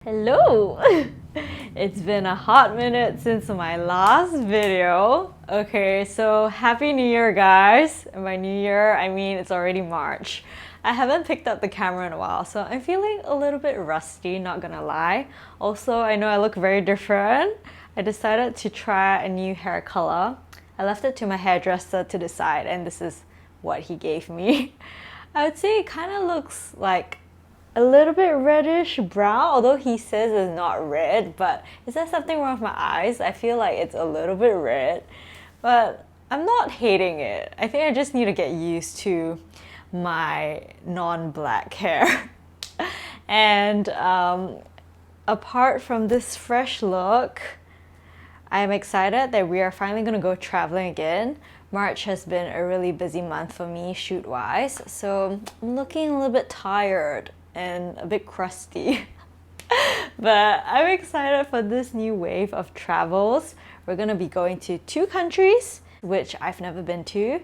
Hello! It's been a hot minute since my last video. Okay, so Happy New Year, guys. And by New Year, I mean it's already March. I haven't picked up the camera in a while, so I'm feeling a little bit rusty, not gonna lie. Also, I know I look very different. I decided to try a new hair color. I left it to my hairdresser to decide, and this is what he gave me. I would say it kind of looks like a little bit reddish brown, although he says it's not red. But is there something wrong with my eyes? I feel like it's a little bit red, but I'm not hating it. I think I just need to get used to my non-black hair. And apart from this fresh look, I'm excited that we are finally gonna go traveling again. March has been a really busy month for me shoot-wise, so I'm looking a little bit tired and a bit crusty. But I'm excited for this new wave of travels. We're gonna be going to 2 countries, which I've never been to,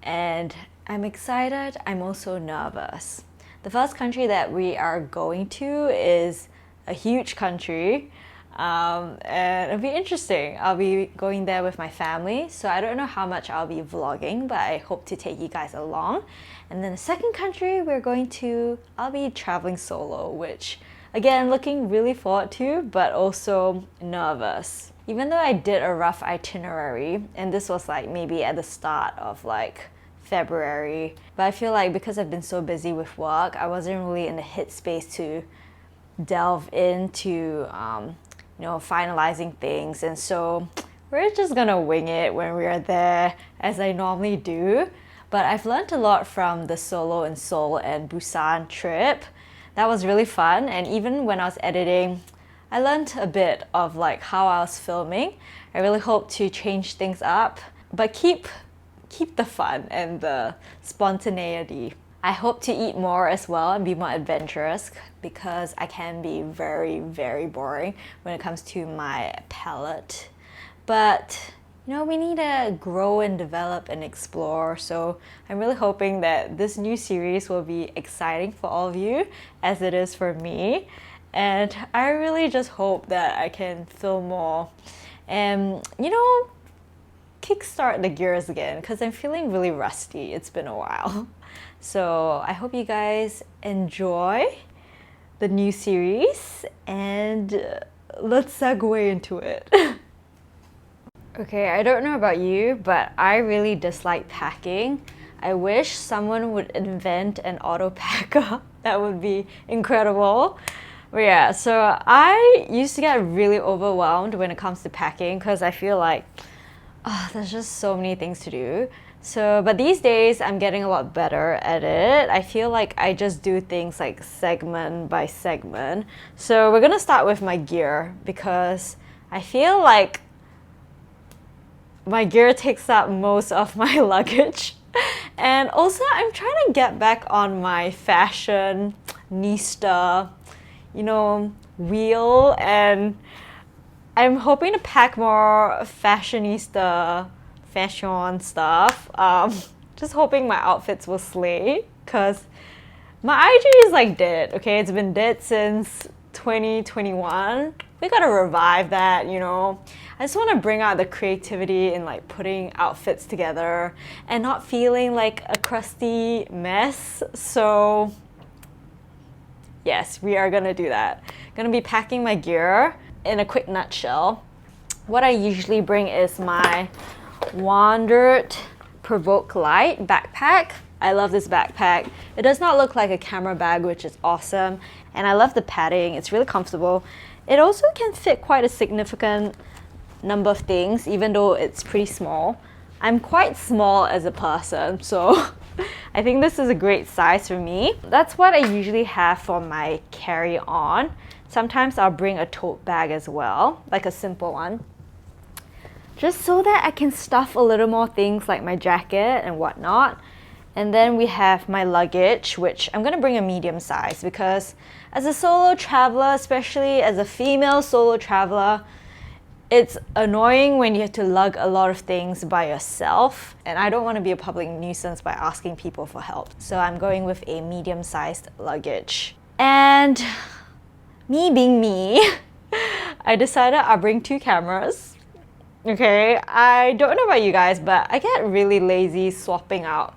and I'm excited, I'm also nervous. The first country that we are going to is a huge country, and it'll be interesting. I'll be going there with my family, so I don't know how much I'll be vlogging, but I hope to take you guys along. And then the second country we're going to, I'll be traveling solo, which again, looking really forward to, but also nervous. Even though I did a rough itinerary, and this was like maybe at the start of like February, but I feel like because I've been so busy with work, I wasn't really in the headspace to delve into finalizing things, and so we're just gonna wing it when we are there, as I normally do. But I've learned a lot from the Solo in Seoul and Busan trip. That was really fun, and even when I was editing, I learned a bit of like how I was filming. I really hope to change things up, but keep the fun and the spontaneity. I hope to eat more as well and be more adventurous, because I can be very, very boring when it comes to my palate. But we need to grow and develop and explore, so I'm really hoping that this new series will be exciting for all of you as it is for me. And I really just hope that I can film more and kickstart the gears again, because I'm feeling really rusty. It's been a while. So I hope you guys enjoy the new series, and let's segue into it. Okay, I don't know about you, but I really dislike packing. I wish someone would invent an auto packer. That would be incredible. But yeah, so I used to get really overwhelmed when it comes to packing, because I feel like there's just so many things to do. But these days I'm getting a lot better at it. I feel like I just do things like segment by segment. So we're gonna start with my gear, because I feel like my gear takes up most of my luggage. And also I'm trying to get back on my fashionista, wheel, and I'm hoping to pack more fashionista fashion stuff. Just hoping my outfits will slay, because my IG is like dead, okay? It's been dead since 2021. We gotta revive that, I just want to bring out the creativity in like putting outfits together and not feeling like a crusty mess. So yes, we are gonna do that. Gonna be packing my gear. In a quick nutshell, what I usually bring is my Wandered Provoke Light backpack. I love this backpack. It does not look like a camera bag, which is awesome, and I love the padding. It's really comfortable. It also can fit quite a significant number of things, even though it's pretty small. I'm quite small as a person, so I think this is a great size for me. That's what I usually have for my carry-on. Sometimes I'll bring a tote bag as well, like a simple one, just so that I can stuff a little more things like my jacket and whatnot. And then we have my luggage, which I'm gonna bring a medium size, because as a solo traveler, especially as a female solo traveler, it's annoying when you have to lug a lot of things by yourself, and I don't want to be a public nuisance by asking people for help. So I'm going with a medium-sized luggage. And me being me, I decided I'll bring 2 cameras. Okay, I don't know about you guys, but I get really lazy swapping out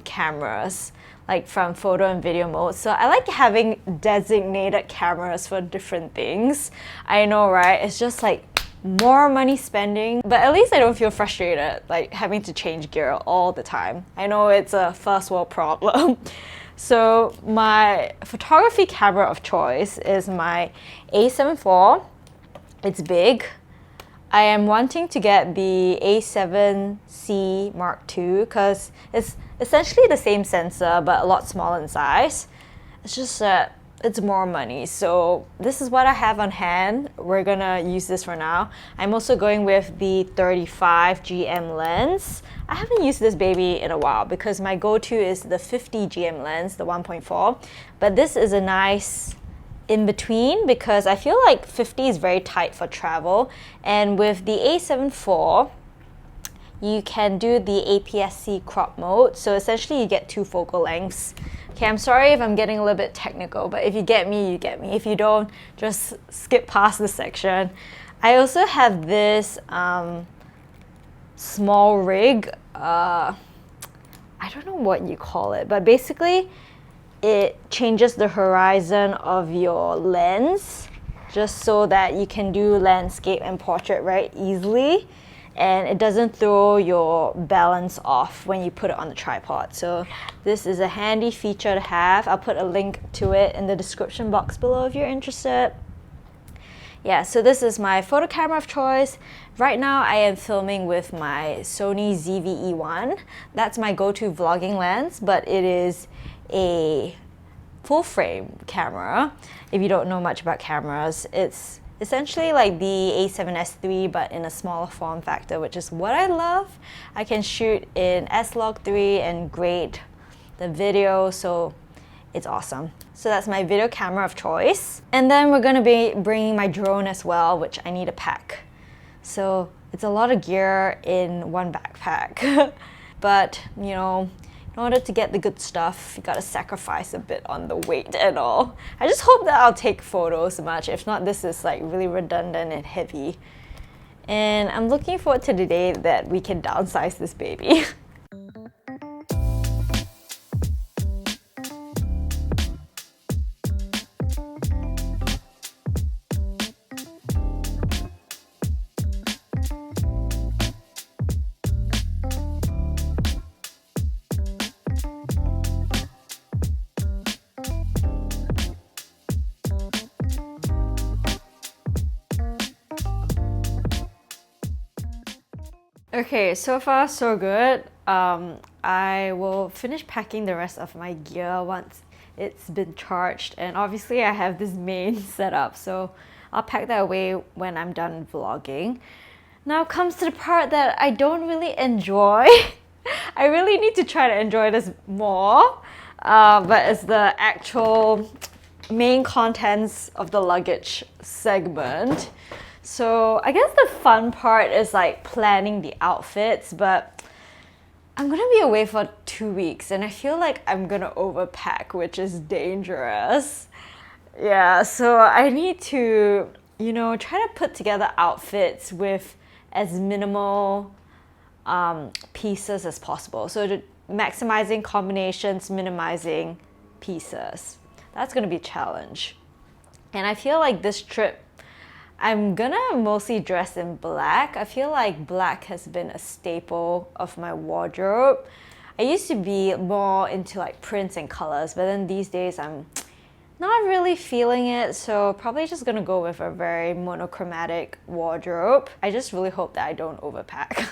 cameras, like from photo and video mode. So I like having designated cameras for different things. I know, right? It's just like more money spending, but at least I don't feel frustrated like having to change gear all the time. I know it's a first world problem. So my photography camera of choice is my A7 IV. It's big. I am wanting to get the A7C Mark II because it's essentially the same sensor but a lot smaller in size. It's just that it's more money. So this is what I have on hand. We're gonna use this for now. I'm also going with the 35 GM lens. I haven't used this baby in a while because my go-to is the 50 GM lens, the 1.4. But this is a nice in between because I feel like 50 is very tight for travel, and with the A7 IV you can do the APS-C crop mode, so essentially you get 2 focal lengths. Okay, I'm sorry if I'm getting a little bit technical, but if you get me, you get me. If you don't, just skip past this section. I also have this small rig, I don't know what you call it, but basically it changes the horizon of your lens just so that you can do landscape and portrait very easily, and it doesn't throw your balance off when you put it on the tripod. So this is a handy feature to have. I'll put a link to it in the description box below if you're interested. Yeah, so this is my photo camera of choice. Right now I am filming with my Sony ZV-E1. That's my go-to vlogging lens, but it is a full frame camera. If you don't know much about cameras, it's essentially like the A7S III but in a smaller form factor, which is what I love. I can shoot in S-Log3 and grade the video, so it's awesome. So that's my video camera of choice. And then we're gonna be bringing my drone as well, which I need to pack. So it's a lot of gear in one backpack. But you know, in order to get the good stuff, you gotta sacrifice a bit on the weight and all. I just hope that I'll take photos much. If not, this is like really redundant and heavy. And I'm looking forward to the day that we can downsize this baby. Okay, so far so good. I will finish packing the rest of my gear once it's been charged, and obviously I have this main setup, so I'll pack that away when I'm done vlogging. Now comes to the part that I don't really enjoy. I really need to try to enjoy this more, but it's the actual main contents of the luggage segment. So I guess the fun part is like planning the outfits, but I'm gonna be away for 2 weeks and I feel like I'm gonna overpack, which is dangerous. Yeah, so I need to, you know, try to put together outfits with as minimal pieces as possible. So maximizing combinations, minimizing pieces. That's gonna be a challenge. And I feel like this trip, I'm gonna mostly dress in black. I feel like black has been a staple of my wardrobe. I used to be more into like prints and colors, but then these days I'm not really feeling it, so probably just gonna go with a very monochromatic wardrobe. I just really hope that I don't overpack.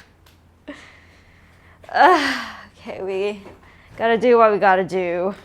Okay, we gotta do what we gotta do.